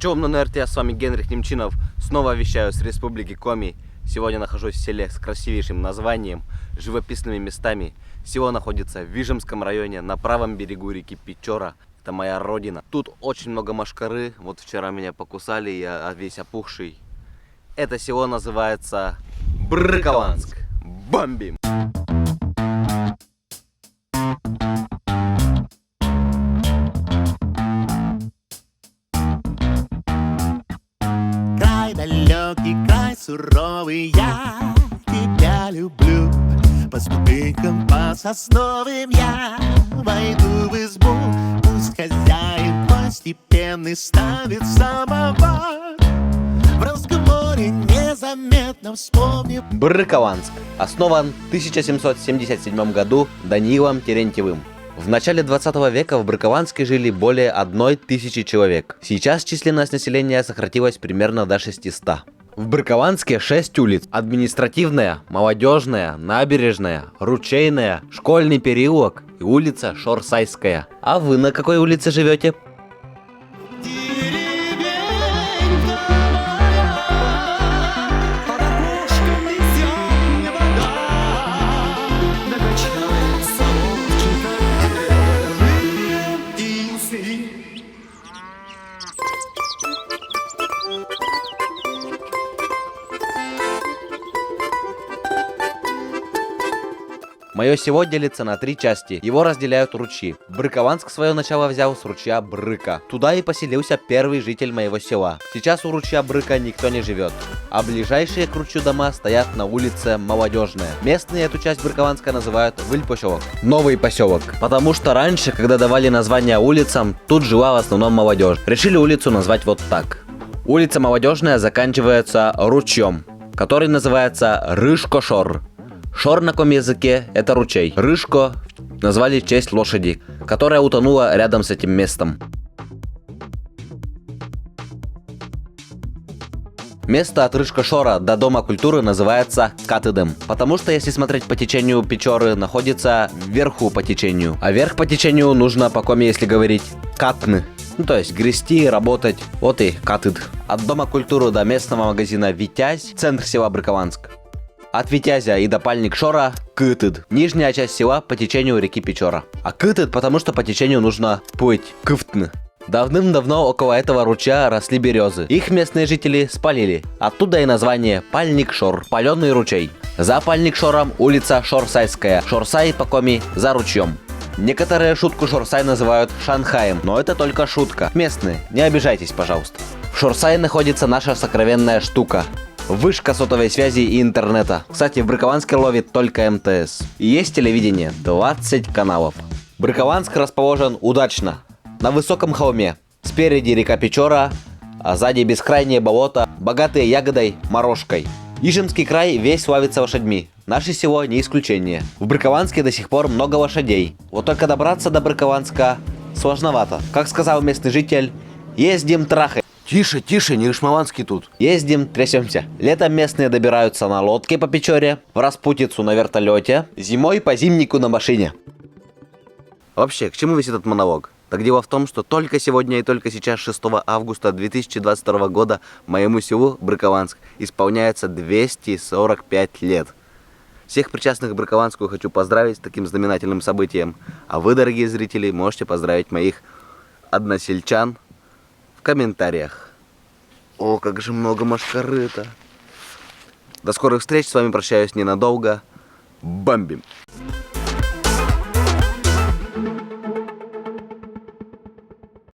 Чем на РТ, с вами Генрих Немчинов. Снова вещаю с Республики Коми. Сегодня нахожусь в селе с красивейшим названием, живописными местами. Село находится в Вижемском районе, на правом берегу реки Печора. Это моя родина. Тут очень много мошкары. Вот вчера меня покусали, я весь опухший. Это село называется Брыкованск. Бомбим! Край далекий, край суровый, я тебя люблю. По ступенькам, по сосновым я войду в избу. Пусть хозяин постепенный ставит самовар. В разговоре незаметно вспомнив. Брыкованск основан в 1777 году Даниилом Терентьевым. В начале 20 века в Брыкованске жили более 1000 человек. Сейчас численность населения сократилась примерно до 600. В Брыкованске 6 улиц. Административная, молодежная, набережная, ручейная, школьный переулок и улица Шорсайская. А вы на какой улице живете? Мое село делится на 3 части, его разделяют ручьи. Брыкованск свое начало взял с ручья Брыка. Туда и поселился первый житель моего села. Сейчас у ручья Брыка никто не живет, а ближайшие к ручью дома стоят на улице Молодежная. Местные эту часть Брыкованска называют Выль-поселок, новый поселок. Потому что раньше, когда давали названия улицам, тут жила в основном молодежь. Решили улицу назвать вот так. Улица Молодежная заканчивается ручьем, который называется Рышко-Шор. Шор на каком языке – это ручей. Рышко назвали в честь лошади, которая утонула рядом с этим местом. Место от Рышко-Шора до Дома культуры называется Катыдем, потому что если смотреть по течению Печоры, находится вверху по течению. А вверх по течению нужно по коме, если говорить, катны. Ну, то есть грести, работать. Вот и Катыд. От Дома культуры до местного магазина Витязь, центр села Брыкованск. От Витязя и до Пальник Шора – Кытыд. Нижняя часть села по течению реки Печора. А Кытыд, потому что по течению нужно плыть. Кыфтн. Давным-давно около этого ручья росли березы. Их местные жители спалили. Оттуда и название Пальник Шор. Паленый ручей. За Пальник Шором улица Шорсайская. Шорсай по коми за ручьем. Некоторые шутку Шорсай называют Шанхаем, но это только шутка. Местные, не обижайтесь, пожалуйста. В Шорсае находится наша сокровенная штука. Вышка сотовой связи и интернета. Кстати, в Брыкованске ловит только МТС. И есть телевидение, 20 каналов. Брыкованск расположен удачно. На высоком холме. Спереди река Печора, а сзади бескрайнее болото, богатые ягодой, морожкой. Вижемский край весь славится лошадьми. Наше село не исключение. В Брыкованске до сих пор много лошадей. Вот только добраться до Брыкованска сложновато. Как сказал местный житель, ездим трахай. Тише, тише, не Рышмованский тут. Ездим, трясемся. Летом местные добираются на лодке по Печоре, в распутицу на вертолете, зимой по зимнику на машине. Вообще, к чему весь этот монолог? Так дело в том, что только сегодня и только сейчас, 6 августа 2022 года, моему селу Брыкованск исполняется 245 лет. Всех причастных к Брыкованску хочу поздравить с таким знаменательным событием. А вы, дорогие зрители, можете поздравить моих односельчан в комментариях. О, как же много мошкары-то. До скорых встреч, с вами прощаюсь ненадолго. Бомбим!